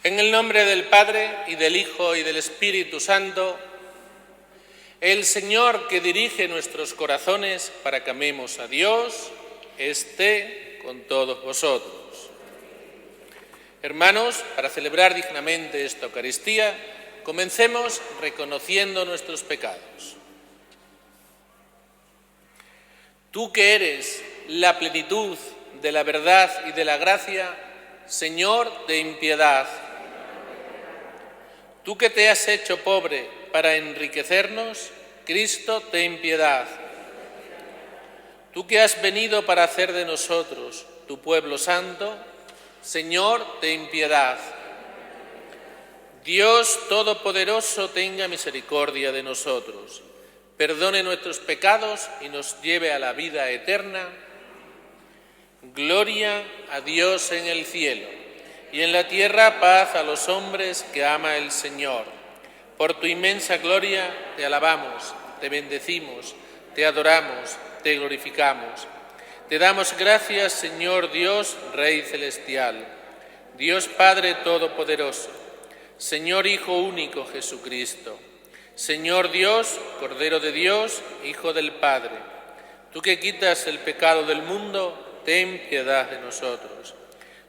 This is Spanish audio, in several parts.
En el nombre del Padre, y del Hijo, y del Espíritu Santo, el Señor que dirige nuestros corazones para que amemos a Dios, esté con todos vosotros. Hermanos, para celebrar dignamente esta Eucaristía, comencemos reconociendo nuestros pecados. Tú que eres la plenitud de la verdad y de la gracia, Señor, ten piedad. Tú que te has hecho pobre para enriquecernos, Cristo, ten piedad. Tú que has venido para hacer de nosotros tu pueblo santo, Señor, ten piedad. Dios Todopoderoso, tenga misericordia de nosotros, perdone nuestros pecados y nos lleve a la vida eterna. Gloria a Dios en el cielo, y en la tierra paz a los hombres que ama el Señor. Por tu inmensa gloria te alabamos, te bendecimos, te adoramos, te glorificamos. Te damos gracias, Señor Dios, Rey celestial, Dios Padre Todopoderoso, Señor Hijo único Jesucristo, Señor Dios, Cordero de Dios, Hijo del Padre. Tú que quitas el pecado del mundo, ten piedad de nosotros.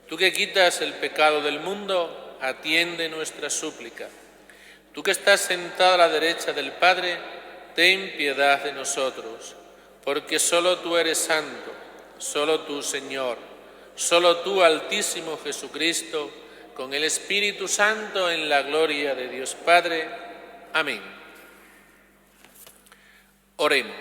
Tú que quitas el pecado del mundo, atiende nuestra súplica. Tú que estás sentado a la derecha del Padre, ten piedad de nosotros, porque solo tú eres santo, solo tú, Señor, solo tú, Altísimo Jesucristo, con el Espíritu Santo en la gloria de Dios Padre. Amén. Oremos.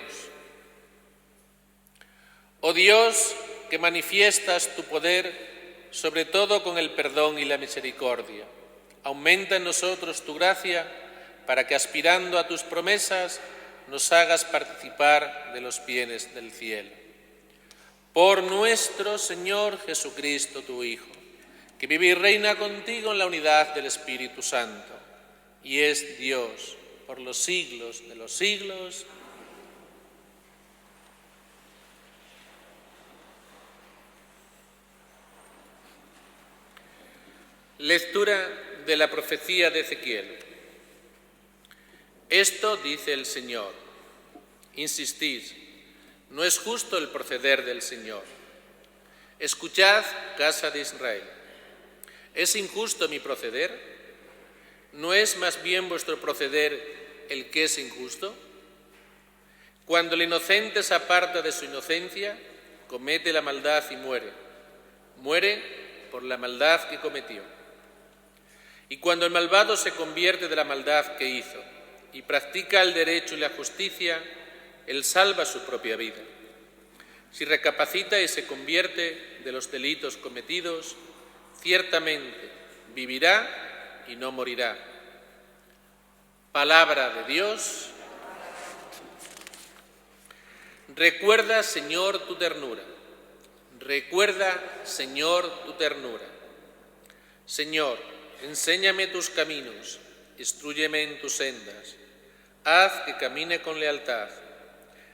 Oh Dios, que manifiestas tu poder, sobre todo con el perdón y la misericordia, aumenta en nosotros tu gracia para que, aspirando a tus promesas, nos hagas participar de los bienes del cielo. Por nuestro Señor Jesucristo, tu Hijo, que vive y reina contigo en la unidad del Espíritu Santo, y es Dios por los siglos de los siglos. Lectura de la profecía de Ezequiel. Esto dice el Señor: insistid, no es justo el proceder del Señor. Escuchad, casa de Israel. ¿Es injusto mi proceder? ¿No es más bien vuestro proceder el que es injusto? Cuando el inocente se aparta de su inocencia, comete la maldad y muere. Muere por la maldad que cometió. Y cuando el malvado se convierte de la maldad que hizo y practica el derecho y la justicia, él salva su propia vida. Si recapacita y se convierte de los delitos cometidos, ciertamente vivirá y no morirá. Palabra de Dios. Recuerda, Señor, tu ternura. Recuerda, Señor, tu ternura. Señor, enséñame tus caminos, instrúyeme en tus sendas. Haz que camine con lealtad.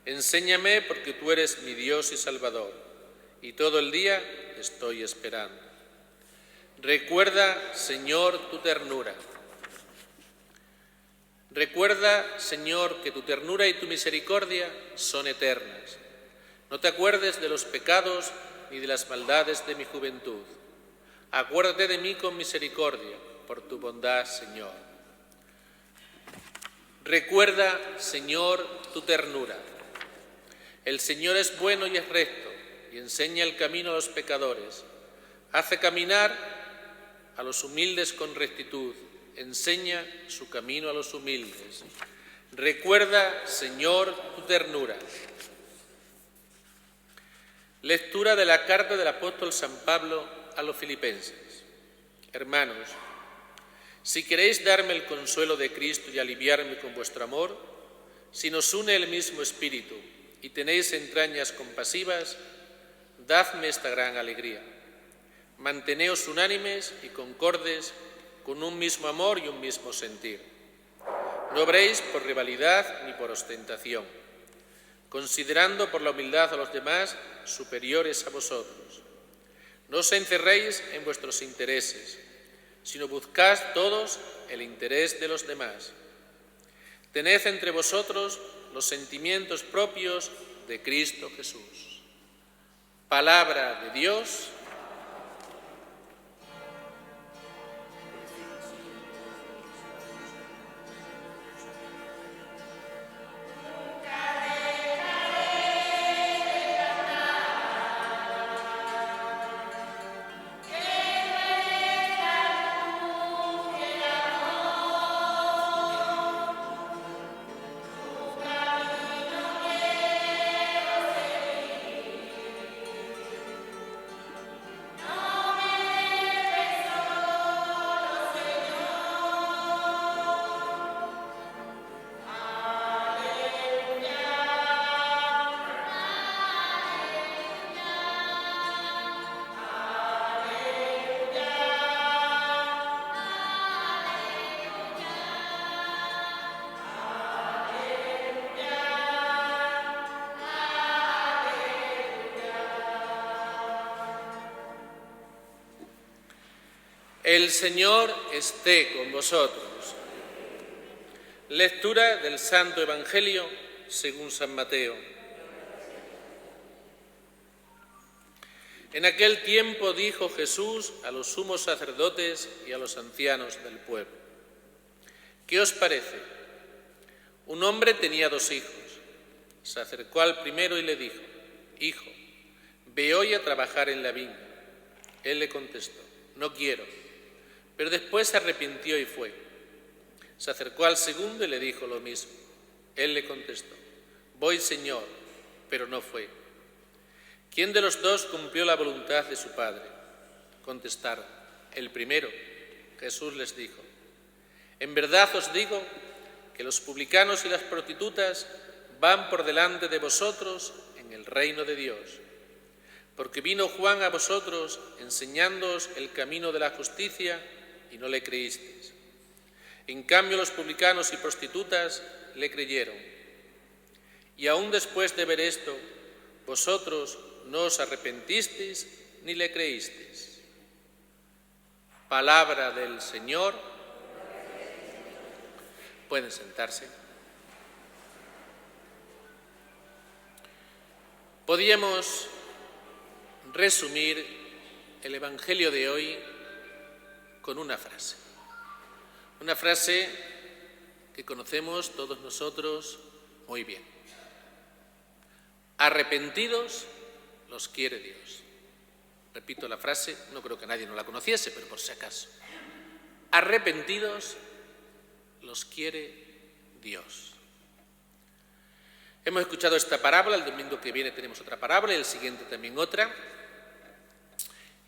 Enséñame porque tú eres mi Dios y Salvador, y todo el día estoy esperando. Recuerda, Señor, tu ternura. Recuerda, Señor, que tu ternura y tu misericordia son eternas. No te acuerdes de los pecados ni de las maldades de mi juventud. Acuérdate de mí con misericordia, por tu bondad, Señor. Recuerda, Señor, tu ternura. El Señor es bueno y es recto, y enseña el camino a los pecadores. Hace caminar a los humildes con rectitud, enseña su camino a los humildes. Recuerda, Señor, tu ternura. Lectura de la carta del apóstol San Pablo a los filipenses. Hermanos, si queréis darme el consuelo de Cristo y aliviarme con vuestro amor, si nos une el mismo espíritu y tenéis entrañas compasivas, dadme esta gran alegría. Manteneos unánimes y concordes con un mismo amor y un mismo sentir. No obréis por rivalidad ni por ostentación, considerando por la humildad a los demás superiores a vosotros. No os encerréis en vuestros intereses, sino buscad todos el interés de los demás. Tened entre vosotros los sentimientos propios de Cristo Jesús. Palabra de Dios. El Señor esté con vosotros. Lectura del Santo Evangelio según San Mateo. En aquel tiempo dijo Jesús a los sumos sacerdotes y a los ancianos del pueblo: ¿Qué os parece? Un hombre tenía 2 hijos. Se acercó al primero y le dijo: Hijo, ve hoy a trabajar en la viña. Él le contestó: No quiero. Pero después se arrepintió y fue. Se acercó al segundo y le dijo lo mismo. Él le contestó: Voy, Señor, pero no fue. ¿Quién de los 2 cumplió la voluntad de su padre? Contestaron: El primero. Jesús les dijo: En verdad os digo que los publicanos y las prostitutas van por delante de vosotros en el reino de Dios. Porque vino Juan a vosotros enseñándoos el camino de la justicia y no le creísteis. En cambio, los publicanos y prostitutas le creyeron. Y aún después de ver esto, vosotros no os arrepentisteis ni le creísteis. Palabra del Señor. Pueden sentarse. Podríamos resumir el Evangelio de hoy con una frase que conocemos todos nosotros muy bien. Arrepentidos los quiere Dios. Repito la frase, no creo que nadie no la conociese, pero por si acaso. Arrepentidos los quiere Dios. Hemos escuchado esta parábola, el domingo que viene tenemos otra parábola y el siguiente también otra.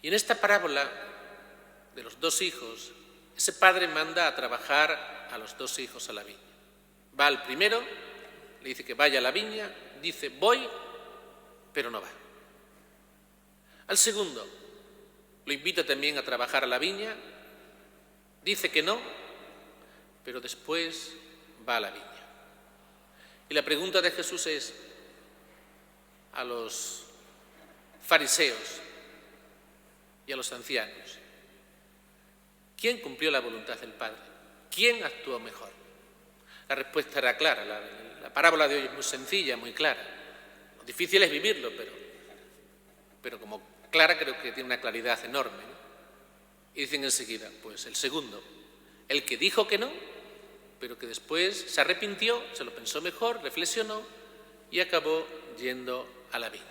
Y en esta parábola de los 2 hijos, ese padre manda a trabajar a los 2 hijos a la viña. Va al primero, le dice que vaya a la viña, dice voy, pero no va. Al segundo, lo invita también a trabajar a la viña, dice que no, pero después va a la viña. Y la pregunta de Jesús es a los fariseos y a los ancianos: ¿quién cumplió la voluntad del Padre? ¿Quién actuó mejor? La respuesta era clara. La parábola de hoy es muy sencilla, muy clara. Lo difícil es vivirlo, pero como clara creo que tiene una claridad enorme, ¿no? Y dicen enseguida, pues el segundo, el que dijo que no, pero que después se arrepintió, se lo pensó mejor, reflexionó y acabó yendo a la viña.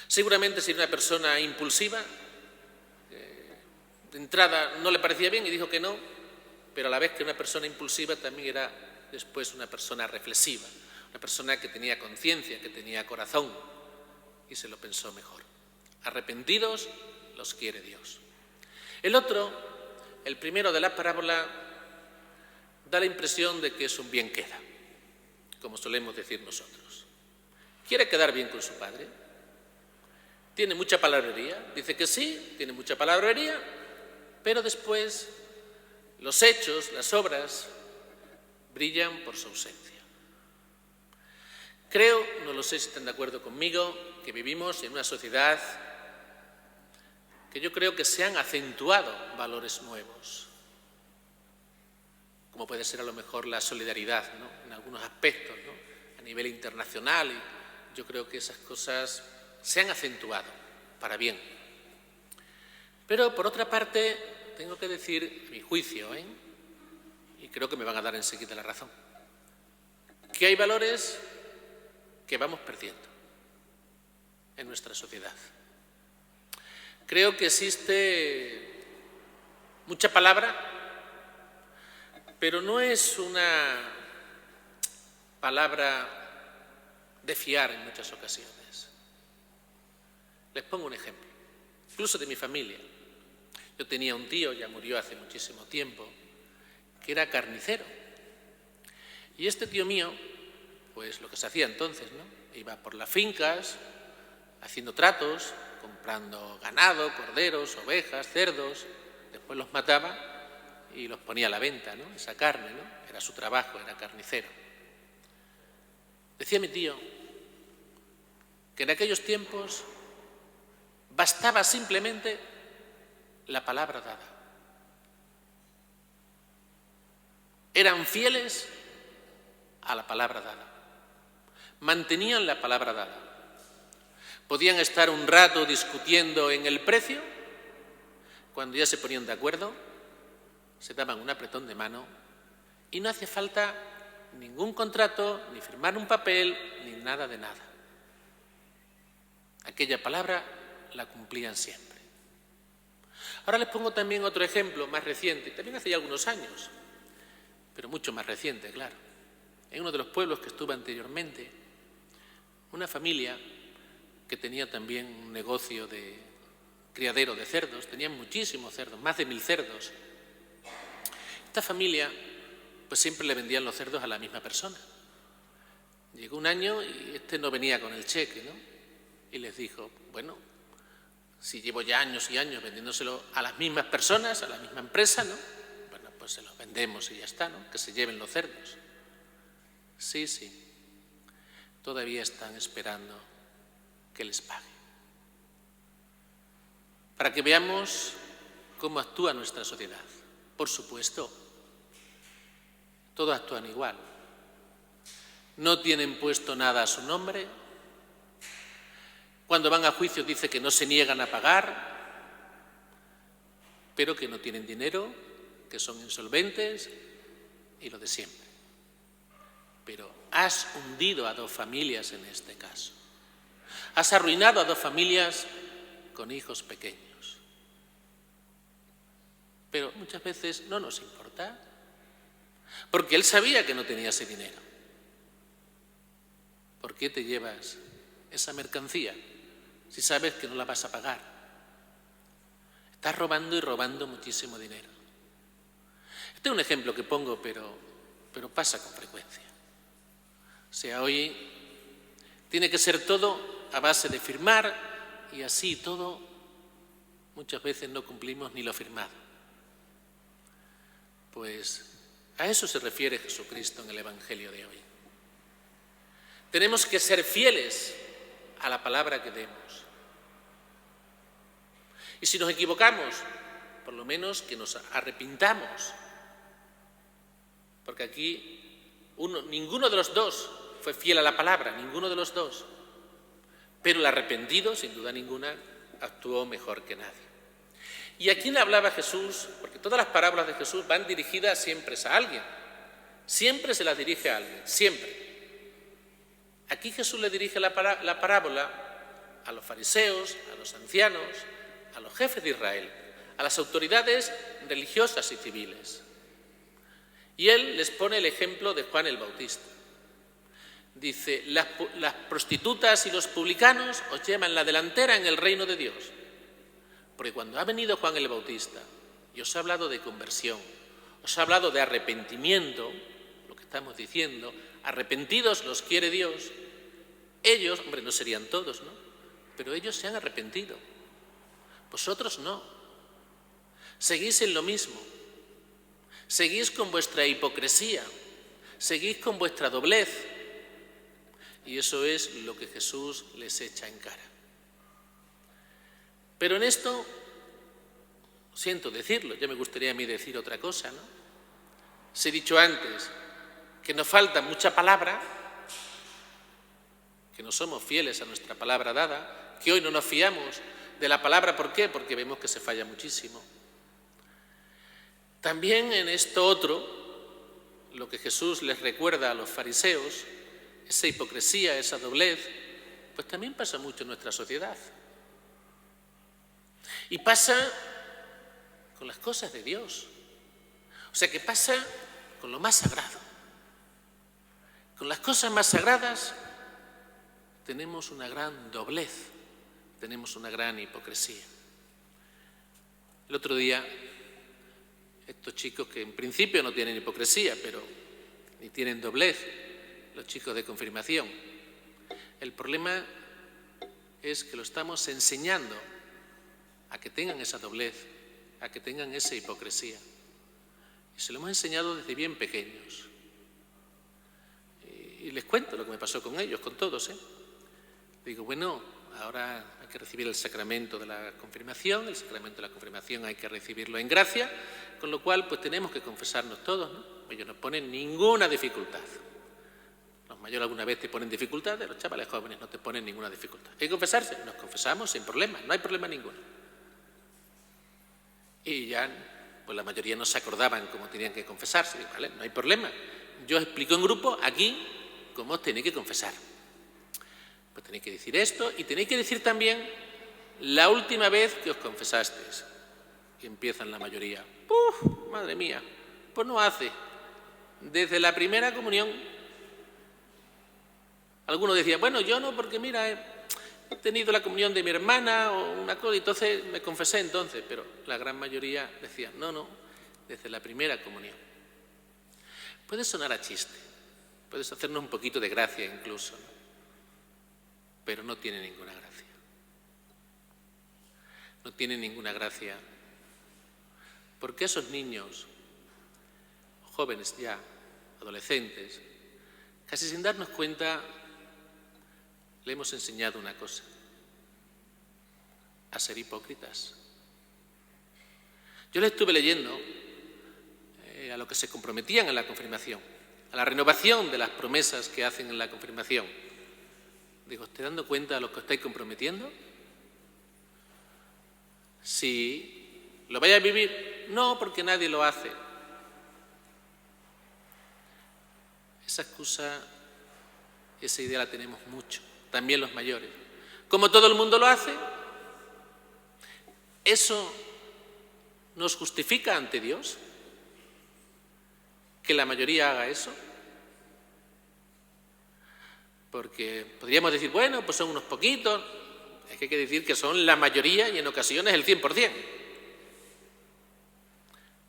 Seguramente si era una persona impulsiva, de entrada no le parecía bien y dijo que no, pero a la vez que una persona impulsiva también era después una persona reflexiva, una persona que tenía conciencia, que tenía corazón y se lo pensó mejor. Arrepentidos los quiere Dios. El otro, el primero de la parábola, da la impresión de que es un bien queda, como solemos decir nosotros. Quiere quedar bien con su padre, tiene mucha palabrería, dice que sí, tiene mucha palabrería, pero después los hechos, las obras, brillan por su ausencia. Creo, no lo sé si están de acuerdo conmigo, que vivimos en una sociedad que yo creo que se han acentuado valores nuevos, como puede ser a lo mejor la solidaridad, ¿no?, en algunos aspectos, ¿no?, a nivel internacional. Y yo creo que esas cosas se han acentuado para bien. Pero, por otra parte, tengo que decir, a mi juicio, y creo que me van a dar enseguida la razón, que hay valores que vamos perdiendo en nuestra sociedad. Creo que existe mucha palabra, pero no es una palabra de fiar en muchas ocasiones. Les pongo un ejemplo, incluso de mi familia. Yo tenía un tío, ya murió hace muchísimo tiempo, que era carnicero. Y este tío mío, pues lo que se hacía entonces, ¿no?, iba por las fincas, haciendo tratos, comprando ganado, corderos, ovejas, cerdos, después los mataba y los ponía a la venta, ¿no?, esa carne, ¿no?, era su trabajo, era carnicero. Decía mi tío que en aquellos tiempos bastaba simplemente la palabra dada. Eran fieles a la palabra dada. Mantenían la palabra dada. Podían estar un rato discutiendo en el precio. Cuando ya se ponían de acuerdo, se daban un apretón de mano y no hacía falta ningún contrato, ni firmar un papel, ni nada de nada. Aquella palabra la cumplían siempre. Ahora les pongo también otro ejemplo más reciente, también hace ya algunos años, pero mucho más reciente, claro. En uno de los pueblos que estuve anteriormente, una familia que tenía también un negocio de criadero de cerdos, tenían muchísimos cerdos, más de 1000 cerdos. Esta familia, pues siempre le vendían los cerdos a la misma persona. Llegó un año y este no venía con el cheque, ¿no? Y les dijo, bueno, si llevo ya años y años vendiéndoselo a las mismas personas, a la misma empresa, ¿no?, bueno, pues se los vendemos y ya está, ¿no?, que se lleven los cerdos. Sí, todavía están esperando que les pague. Para que veamos cómo actúa nuestra sociedad. Por supuesto, todos actúan igual. No tienen puesto nada a su nombre. Cuando van a juicio dice que no se niegan a pagar, pero que no tienen dinero, que son insolventes y lo de siempre. Pero has hundido a 2 familias en este caso. Has arruinado a 2 familias con hijos pequeños. Pero muchas veces no nos importa, porque él sabía que no tenía ese dinero. ¿Por qué te llevas esa mercancía si sabes que no la vas a pagar? Estás robando y robando muchísimo dinero. Este es un ejemplo que pongo, pero pasa con frecuencia. O sea, hoy tiene que ser todo a base de firmar y así todo muchas veces no cumplimos ni lo firmado. Pues a eso se refiere Jesucristo en el Evangelio de hoy. Tenemos que ser fieles a la palabra que demos. Y si nos equivocamos, por lo menos que nos arrepintamos. Porque aquí ninguno de los dos fue fiel a la palabra, ninguno de los dos. Pero el arrepentido, sin duda ninguna, actuó mejor que nadie. ¿Y a quién le hablaba Jesús? Porque todas las parábolas de Jesús van dirigidas siempre a alguien. Siempre se las dirige a alguien, siempre. Aquí Jesús le dirige la parábola a los fariseos, a los ancianos, a los jefes de Israel, a las autoridades religiosas y civiles. Y él les pone el ejemplo de Juan el Bautista. Dice, las prostitutas y los publicanos os llevan la delantera en el reino de Dios. Porque cuando ha venido Juan el Bautista y os ha hablado de conversión, os ha hablado de arrepentimiento, lo que estamos diciendo, arrepentidos los quiere Dios, ellos, hombre, no serían todos, ¿no?, pero ellos se han arrepentido. Vosotros no. Seguís en lo mismo. Seguís con vuestra hipocresía. Seguís con vuestra doblez. Y eso es lo que Jesús les echa en cara. Pero en esto siento decirlo, ya me gustaría a mí decir otra cosa, ¿no? Se he dicho antes que nos falta mucha palabra, que no somos fieles a nuestra palabra dada, que hoy no nos fiamos de la palabra. ¿Por qué? Porque vemos que se falla muchísimo. También en esto otro, lo que Jesús les recuerda a los fariseos, esa hipocresía, esa doblez, pues también pasa mucho en nuestra sociedad. Y pasa con las cosas de Dios. O sea, que pasa con lo más sagrado. Con las cosas más sagradas tenemos una gran doblez, tenemos una gran hipocresía. El otro día, estos chicos que en principio no tienen hipocresía, pero ni tienen doblez, los chicos de confirmación, el problema es que lo estamos enseñando a que tengan esa doblez, a que tengan esa hipocresía. Y se lo hemos enseñado desde bien pequeños. Y les cuento lo que me pasó con ellos, con todos, Digo, bueno, ahora hay que recibir el sacramento de la confirmación, el sacramento de la confirmación hay que recibirlo en gracia, con lo cual pues tenemos que confesarnos todos, ¿no? Ellos no ponen ninguna dificultad. Los mayores alguna vez te ponen dificultades, los chavales jóvenes no te ponen ninguna dificultad. ¿Hay que confesarse? Nos confesamos sin problema, no hay problema ninguno. Y ya pues la mayoría no se acordaban cómo tenían que confesarse. Digo, vale, no hay problema. Yo os explico en grupo aquí cómo os tenéis que confesar. Pues tenéis que decir esto y tenéis que decir también la última vez que os confesasteis. Y empiezan la mayoría. ¡Uf! Madre mía, pues no hace. Desde la primera comunión. Algunos decían, bueno, yo no, porque mira, he tenido la comunión de mi hermana o una cosa, y entonces me confesé entonces. Pero la gran mayoría decía, no, desde la primera comunión. Puede sonar a chiste, puedes hacernos un poquito de gracia incluso, ¿no? Pero no tiene ninguna gracia. No tiene ninguna gracia, porque esos niños, jóvenes ya, adolescentes, casi sin darnos cuenta, le hemos enseñado una cosa: a ser hipócritas. Yo le estuve leyendo a lo que se comprometían en la confirmación, a la renovación de las promesas que hacen en la confirmación. Digo, ¿estáis dando cuenta de lo que os estáis comprometiendo? Sí. ¿Lo vais a vivir? No, porque nadie lo hace. Esa excusa, esa idea la tenemos mucho, también los mayores. Como todo el mundo lo hace, ¿eso nos justifica ante Dios? ¿Que la mayoría haga eso? Porque podríamos decir, bueno, pues son unos poquitos. Es que hay que decir que son la mayoría y en ocasiones el 100%.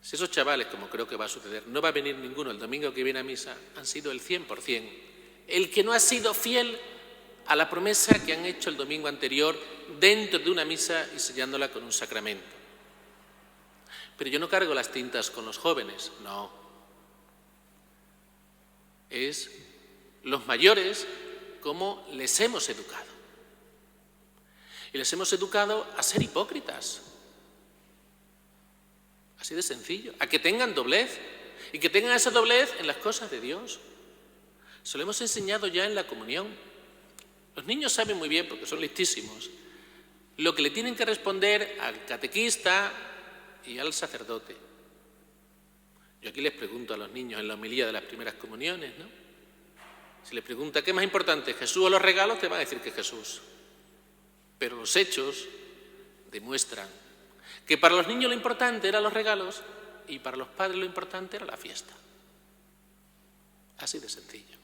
Si esos chavales, como creo que va a suceder, no va a venir ninguno el domingo que viene a misa, han sido el 100%. El que no ha sido fiel a la promesa que han hecho el domingo anterior dentro de una misa y sellándola con un sacramento. Pero yo no cargo las tintas con los jóvenes, no. Es los mayores como les hemos educado. Y les hemos educado a ser hipócritas. Así de sencillo. A que tengan doblez. Y que tengan esa doblez en las cosas de Dios. Se lo hemos enseñado ya en la comunión. Los niños saben muy bien, porque son listísimos, lo que le tienen que responder al catequista y al sacerdote. Yo aquí les pregunto a los niños en la homilía de las primeras comuniones, ¿no? Si les pregunta, ¿qué es más importante, Jesús o los regalos?, te va a decir que Jesús. Pero los hechos demuestran que para los niños lo importante eran los regalos y para los padres lo importante era la fiesta. Así de sencillo.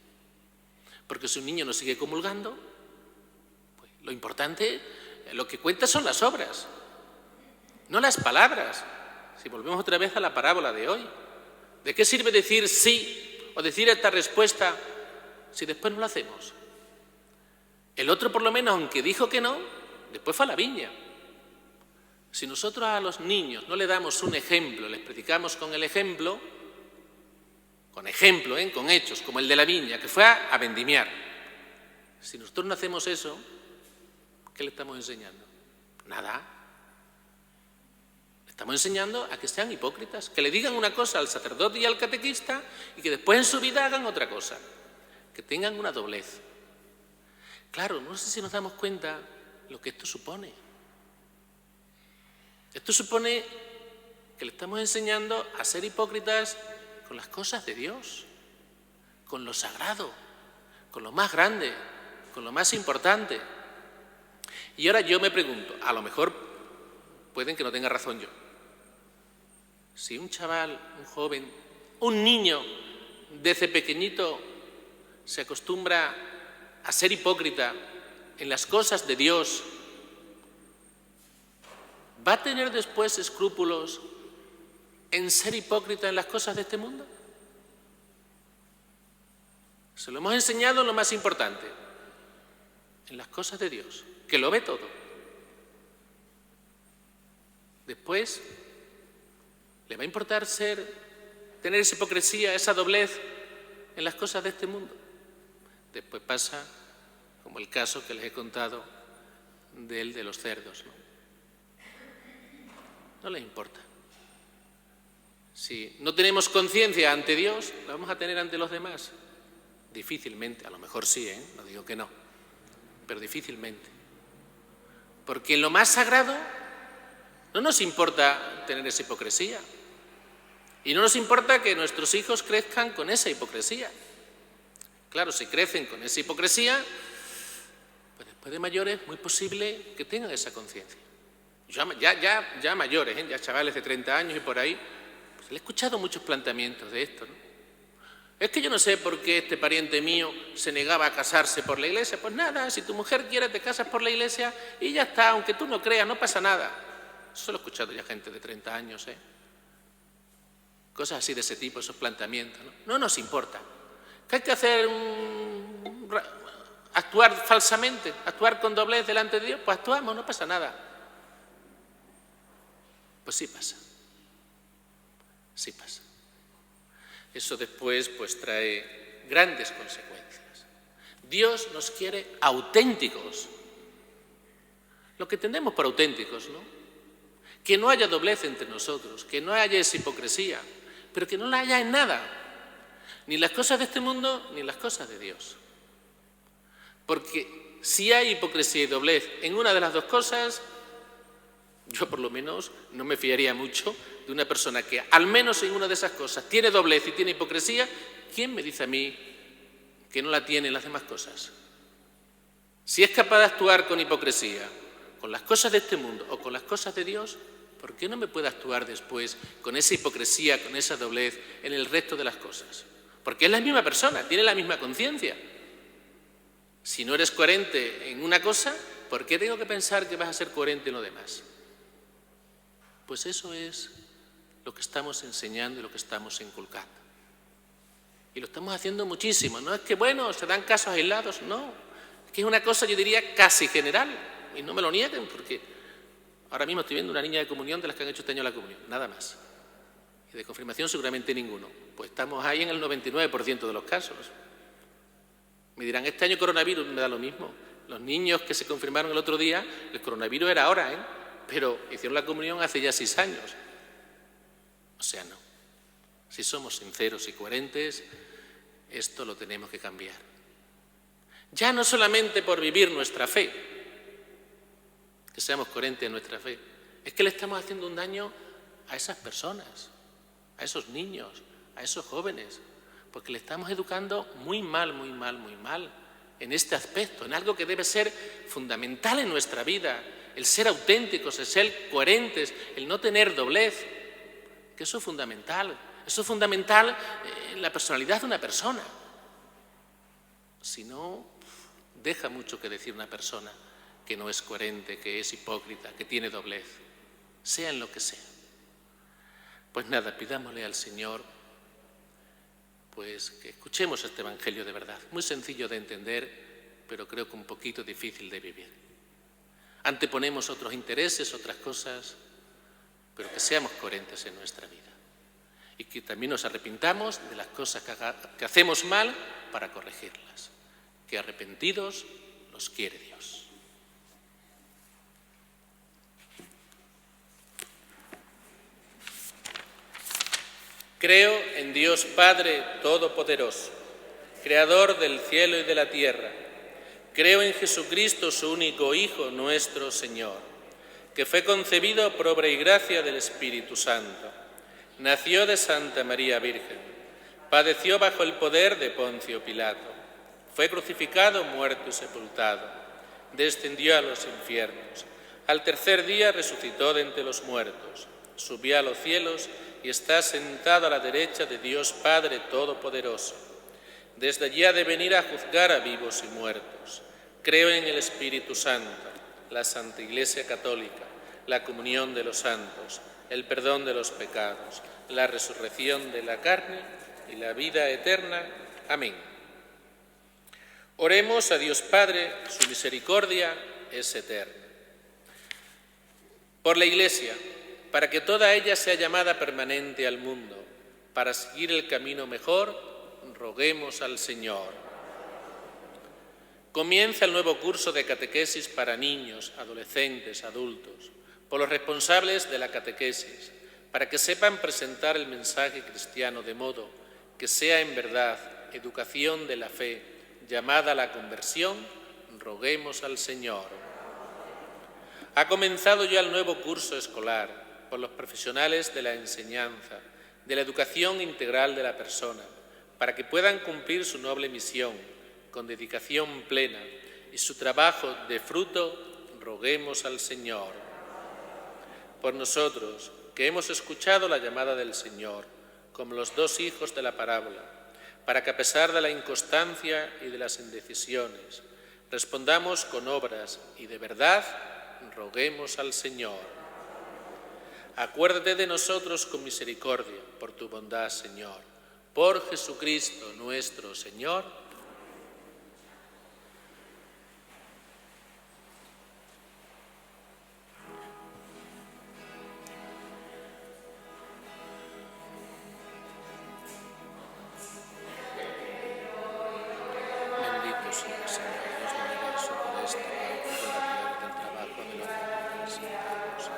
Porque si un niño no sigue comulgando, pues lo importante, lo que cuenta son las obras, no las palabras. Si volvemos otra vez a la parábola de hoy, ¿de qué sirve decir sí o decir esta respuesta si después no lo hacemos? El otro, por lo menos, aunque dijo que no, después fue a la viña. Si nosotros a los niños no le damos un ejemplo, les predicamos con el ejemplo, con hechos, como el de la viña, que fue a vendimiar. Si nosotros no hacemos eso, ¿qué le estamos enseñando? Nada. Le Estamos enseñando a que sean hipócritas, que le digan una cosa al sacerdote y al catequista y que después en su vida hagan otra cosa, que tengan una doblez. Claro, no sé si nos damos cuenta lo que esto supone. Esto supone que le estamos enseñando a ser hipócritas con las cosas de Dios, con lo sagrado, con lo más grande, con lo más importante. Y ahora yo me pregunto, a lo mejor pueden que no tenga razón yo. Si un chaval, un joven, un niño, desde pequeñito se acostumbra a ser hipócrita en las cosas de Dios, ¿va a tener después escrúpulos en ser hipócrita en las cosas de este mundo? Se lo hemos enseñado en lo más importante, en las cosas de Dios, que lo ve todo. Después, ¿le va a importar tener esa hipocresía, esa doblez en las cosas de este mundo? Después pasa como el caso que les he contado de los cerdos, ¿no? No les importa. Si no tenemos conciencia ante Dios, ¿la vamos a tener ante los demás? Difícilmente, a lo mejor sí, no digo que no, pero difícilmente. Porque en lo más sagrado no nos importa tener esa hipocresía. Y no nos importa que nuestros hijos crezcan con esa hipocresía. Claro, si crecen con esa hipocresía, pues después de mayores es muy posible que tengan esa conciencia. Ya mayores, ya chavales de 30 años y por ahí, pues he escuchado muchos planteamientos de esto, ¿no? Es que yo no sé por qué este pariente mío se negaba a casarse por la iglesia. Pues nada, si tu mujer quiere te casas por la iglesia y ya está, aunque tú no creas, no pasa nada. Eso lo he escuchado ya gente de 30 años, Cosas así de ese tipo, esos planteamientos, ¿no? No nos importa. ¿Qué hay que hacer? ¿Actuar falsamente? ¿Actuar con doblez delante de Dios? Pues actuamos, no pasa nada. Pues sí pasa. Sí pasa. Eso después pues trae grandes consecuencias. Dios nos quiere auténticos. Lo que entendemos por auténticos, ¿no? Que no haya doblez entre nosotros, que no haya esa hipocresía, pero que no la haya en nada. Ni las cosas de este mundo, ni las cosas de Dios. Porque si hay hipocresía y doblez en una de las dos cosas, yo por lo menos no me fiaría mucho de una persona que al menos en una de esas cosas tiene doblez y tiene hipocresía. ¿Quién me dice a mí que no la tiene en las demás cosas? Si es capaz de actuar con hipocresía, con las cosas de este mundo o con las cosas de Dios, ¿por qué no me puede actuar después con esa hipocresía, con esa doblez en el resto de las cosas? Porque es la misma persona, tiene la misma conciencia. Si no eres coherente en una cosa, ¿por qué tengo que pensar que vas a ser coherente en lo demás? Pues eso es lo que estamos enseñando y lo que estamos inculcando. Y lo estamos haciendo muchísimo. No es que, bueno, se dan casos aislados, no. Es que es una cosa, yo diría, casi general. Y no me lo nieguen, porque ahora mismo estoy viendo una niña de comunión de las que han hecho este año la comunión, nada más. Y de confirmación seguramente ninguno. Pues estamos ahí en el 99% de los casos. Me dirán, este año coronavirus, me da lo mismo. Los niños que se confirmaron el otro día, el coronavirus era ahora, pero hicieron la comunión hace ya 6 años. O sea, no. Si somos sinceros y coherentes, esto lo tenemos que cambiar. Ya no solamente por vivir nuestra fe, que seamos coherentes en nuestra fe, es que le estamos haciendo un daño a esas personas, a esos niños, a esos jóvenes, porque le estamos educando muy mal en este aspecto, en algo que debe ser fundamental en nuestra vida, el ser auténticos, el ser coherentes, el no tener doblez, que eso es fundamental en la personalidad de una persona. Si no, deja mucho que decir una persona que no es coherente, que es hipócrita, que tiene doblez, sea en lo que sea. Pues nada, pidámosle al Señor pues que escuchemos este Evangelio de verdad, muy sencillo de entender, pero creo que un poquito difícil de vivir. Anteponemos otros intereses, otras cosas, pero que seamos coherentes en nuestra vida y que también nos arrepintamos de las cosas que hacemos mal para corregirlas, que arrepentidos los quiere Dios. Creo en Dios Padre Todopoderoso, Creador del cielo y de la tierra. Creo en Jesucristo, su único Hijo, nuestro Señor, que fue concebido por obra y gracia del Espíritu Santo. Nació de Santa María Virgen, padeció bajo el poder de Poncio Pilato, fue crucificado, muerto y sepultado, descendió a los infiernos, al tercer día resucitó de entre los muertos, subió a los cielos y está sentado a la derecha de Dios Padre Todopoderoso. Desde allí ha de venir a juzgar a vivos y muertos. Creo en el Espíritu Santo, la Santa Iglesia Católica, la comunión de los santos, el perdón de los pecados, la resurrección de la carne y la vida eterna. Amén. Oremos a Dios Padre, su misericordia es eterna. Por la Iglesia, para que toda ella sea llamada permanente al mundo, para seguir el camino mejor, roguemos al Señor. Comienza el nuevo curso de catequesis para niños, adolescentes, adultos, por los responsables de la catequesis, para que sepan presentar el mensaje cristiano de modo que sea en verdad educación de la fe, llamada a la conversión, roguemos al Señor. Ha comenzado ya el nuevo curso escolar, por los profesionales de la enseñanza, de la educación integral de la persona, para que puedan cumplir su noble misión con dedicación plena y su trabajo de fruto, roguemos al Señor. Por nosotros, que hemos escuchado la llamada del Señor, como los dos hijos de la parábola, para que a pesar de la inconstancia y de las indecisiones, respondamos con obras y de verdad, roguemos al Señor. Acuérdate de nosotros con misericordia, por tu bondad, Señor. Por Jesucristo nuestro Señor. Bendito sea el Señor, Dios del universo, por este pan que fue la del trabajo de los hombres.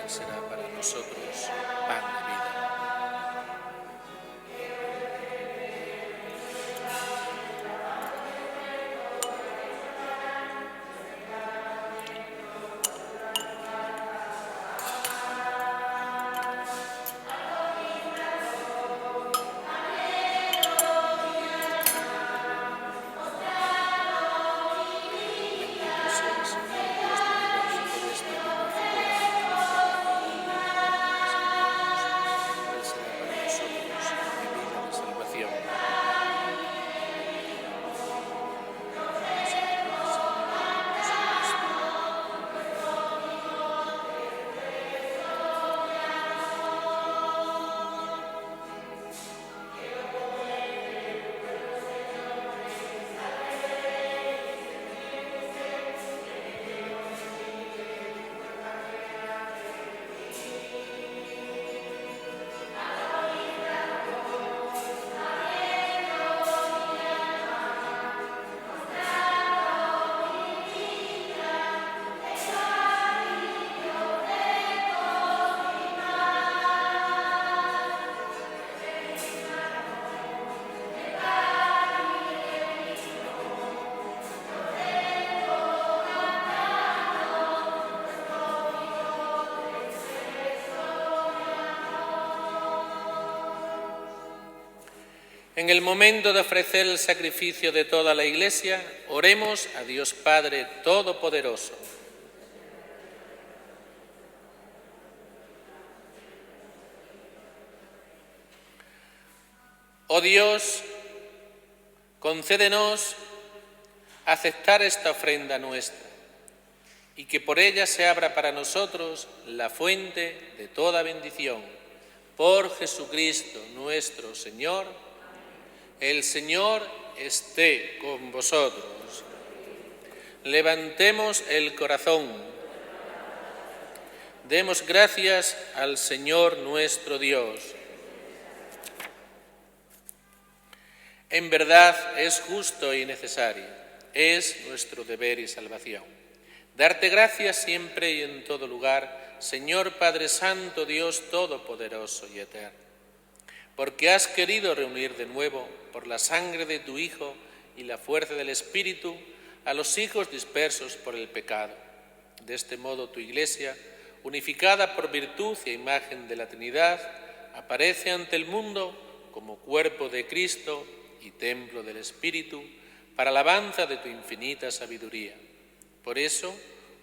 Él será para nosotros pan de vida. En el momento de ofrecer el sacrificio de toda la Iglesia, oremos a Dios Padre Todopoderoso. Oh Dios, concédenos aceptar esta ofrenda nuestra y que por ella se abra para nosotros la fuente de toda bendición. Por Jesucristo nuestro Señor. El Señor esté con vosotros. Levantemos el corazón. Demos gracias al Señor nuestro Dios. En verdad es justo y necesario, es nuestro deber y salvación. Darte gracias siempre y en todo lugar, Señor Padre Santo, Dios Todopoderoso y Eterno. porque has querido reunir de nuevo, por la sangre de tu Hijo y la fuerza del Espíritu, a los hijos dispersos por el pecado. De este modo tu Iglesia, unificada por virtud e imagen de la Trinidad, aparece ante el mundo como cuerpo de Cristo y templo del Espíritu, para alabanza de tu infinita sabiduría. Por eso,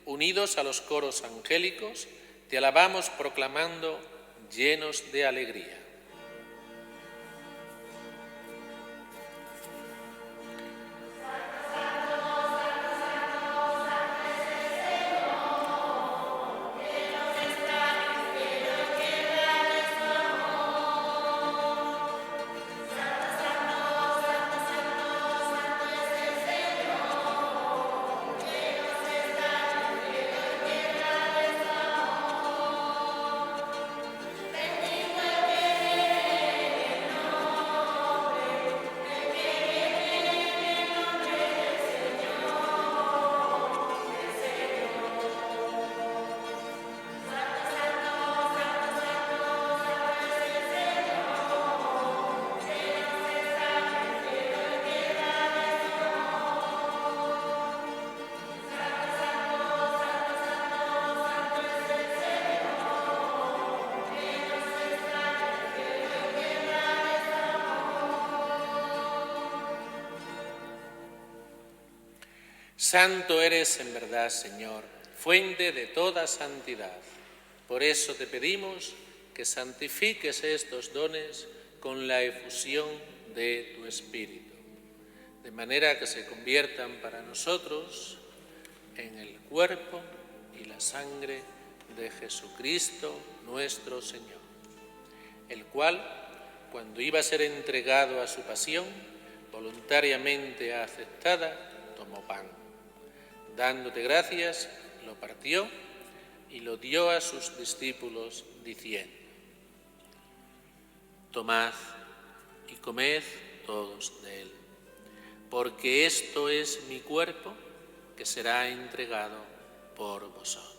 unidos a los coros angélicos, te alabamos proclamando llenos de alegría. Santo eres en verdad, Señor, fuente de toda santidad. Por eso te pedimos que santifiques estos dones con la efusión de tu Espíritu, de manera que se conviertan para nosotros en el cuerpo y la sangre de Jesucristo nuestro Señor, el cual, cuando iba a ser entregado a su pasión, voluntariamente aceptada, tomó pan. Dándote gracias, lo partió y lo dio a sus discípulos, diciendo: Tomad y comed todos de él, porque esto es mi cuerpo que será entregado por vosotros.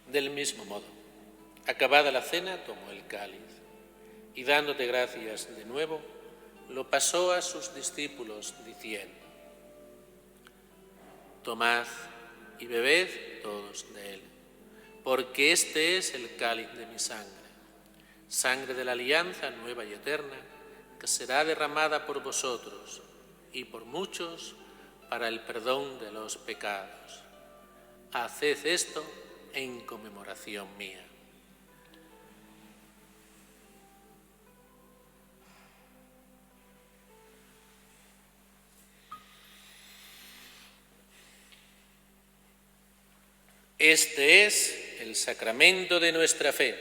Del mismo modo, acabada la cena, tomó el cáliz y, dándote gracias de nuevo, lo pasó a sus discípulos, diciendo: Tomad y bebed todos de él, porque este es el cáliz de mi sangre, sangre de la alianza nueva y eterna, que será derramada por vosotros y por muchos para el perdón de los pecados. Haced esto en conmemoración mía. Este es el sacramento de nuestra fe.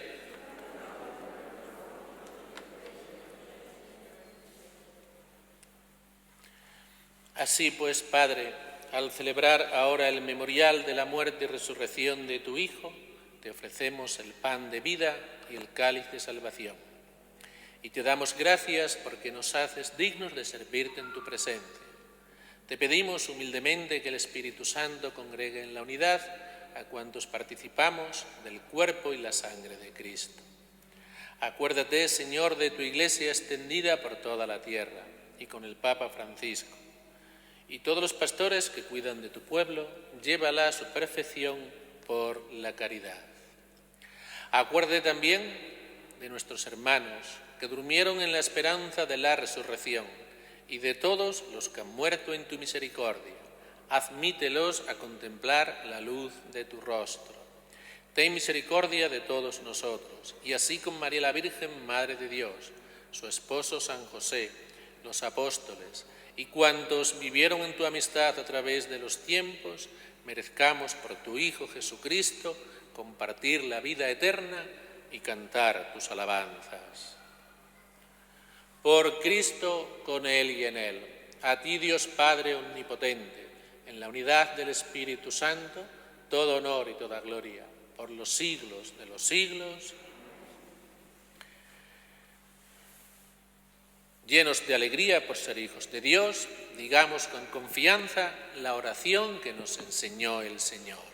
Así pues, Padre, al celebrar ahora el memorial de la muerte y resurrección de tu Hijo, te ofrecemos el pan de vida y el cáliz de salvación. Y te damos gracias porque nos haces dignos de servirte en tu presencia. Te pedimos humildemente que el Espíritu Santo congregue en la unidad a cuantos participamos del cuerpo y la sangre de Cristo. Acuérdate, Señor, de tu Iglesia extendida por toda la tierra y con el Papa Francisco. Y todos los pastores que cuidan de tu pueblo, llévala a su perfección por la caridad. Acuérdate también de nuestros hermanos que durmieron en la esperanza de la resurrección y de todos los que han muerto en tu misericordia. Admítelos a contemplar la luz de tu rostro. Ten misericordia de todos nosotros, y así con María la Virgen, Madre de Dios, su esposo San José, los apóstoles, y cuantos vivieron en tu amistad a través de los tiempos, merezcamos por tu Hijo Jesucristo compartir la vida eterna y cantar tus alabanzas. Por Cristo, con Él y en Él, a ti Dios Padre Omnipotente, en la unidad del Espíritu Santo, todo honor y toda gloria, por los siglos de los siglos. Llenos de alegría por ser hijos de Dios, digamos con confianza la oración que nos enseñó el Señor.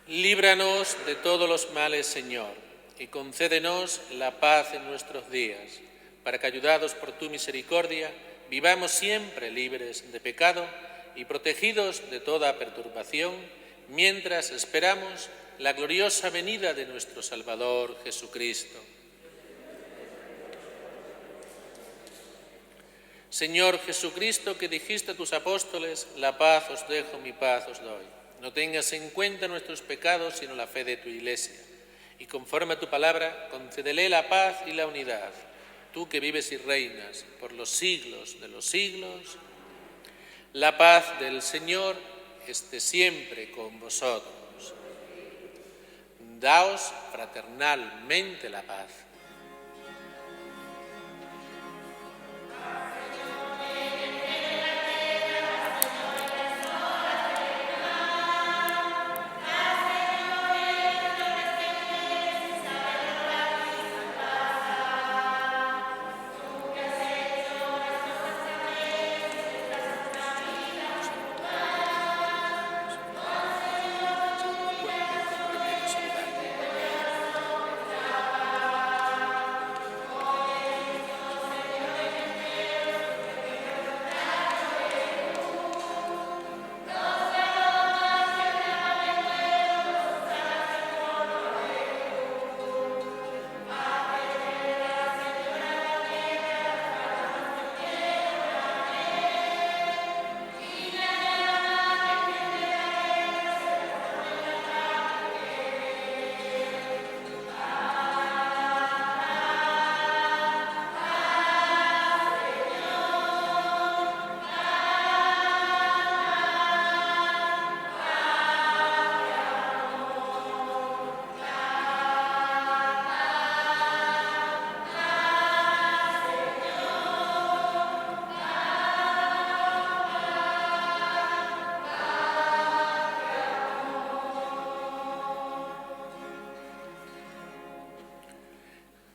Líbranos de todos los males, Señor, y concédenos la paz en nuestros días, para que, ayudados por tu misericordia, vivamos siempre libres de pecado y protegidos de toda perturbación, mientras esperamos la gloriosa venida de nuestro Salvador Jesucristo. Señor Jesucristo, que dijiste a tus apóstoles, la paz os dejo, mi paz os doy. No tengas en cuenta nuestros pecados, sino la fe de tu Iglesia. Y conforme a tu palabra, concédele la paz y la unidad. Tú que vives y reinas por los siglos de los siglos, la paz del Señor esté siempre con vosotros. Daos fraternalmente la paz.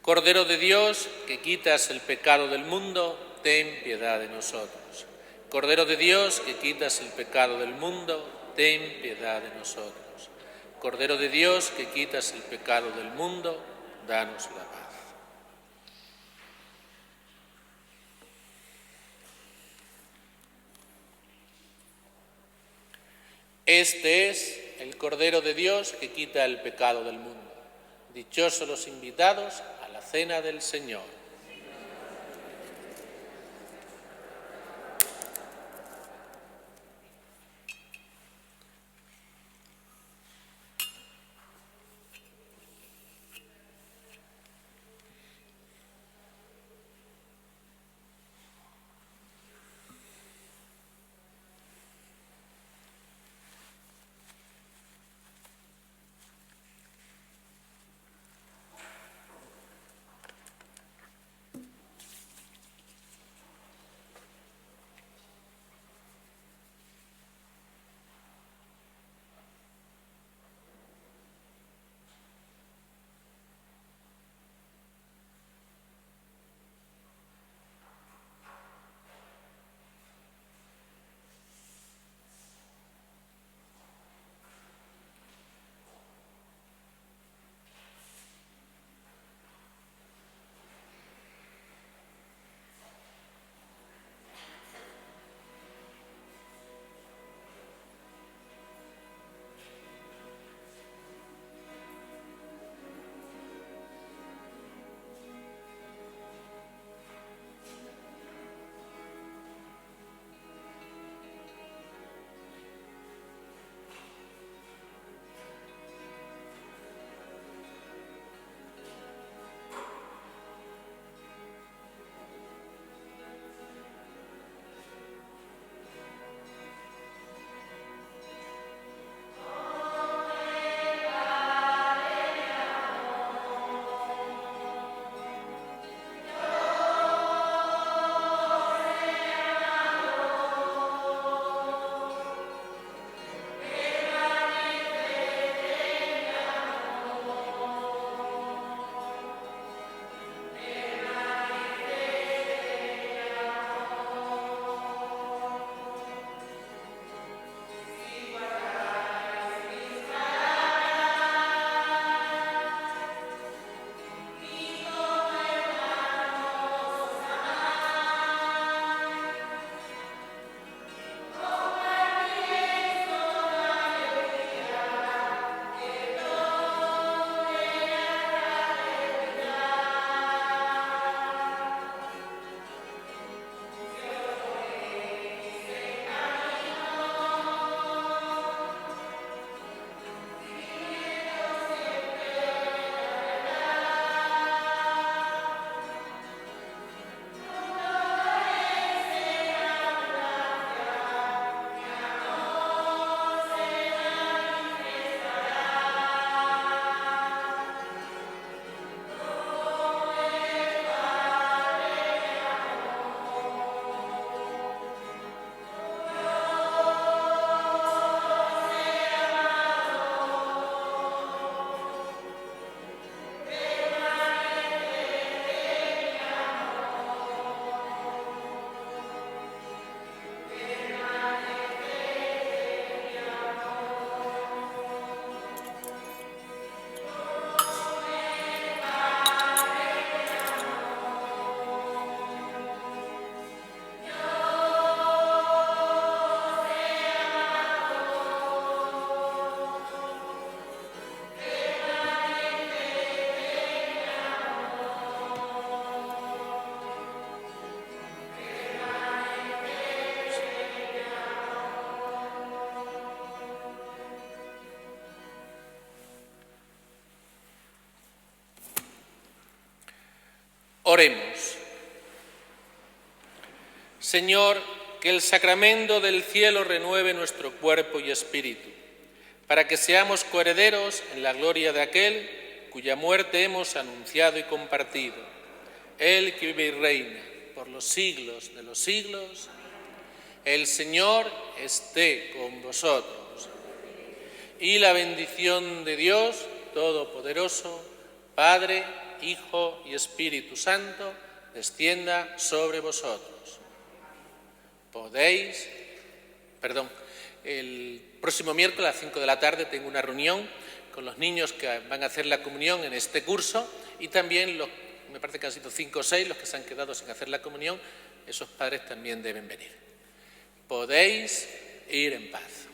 Cordero de Dios, que quitas el pecado del mundo, ten piedad de nosotros. Cordero de Dios, que quitas el pecado del mundo, ten piedad de nosotros. Cordero de Dios, que quitas el pecado del mundo, danos la paz. Este es el Cordero de Dios que quita el pecado del mundo. Dichosos los invitados a la cena del Señor. Oremos. Señor, que el sacramento del cielo renueve nuestro cuerpo y espíritu, para que seamos coherederos en la gloria de aquel cuya muerte hemos anunciado y compartido. Él que vive y reina por los siglos de los siglos. El Señor esté con vosotros. Y la bendición de Dios Todopoderoso, Padre, Hijo y Espíritu Santo, descienda sobre vosotros. El próximo miércoles a las 5 de la tarde tengo una reunión con los niños que van a hacer la comunión en este curso y también me parece que han sido 5 o 6 los que se han quedado sin hacer la comunión. Esos padres también deben venir. Podéis ir en paz.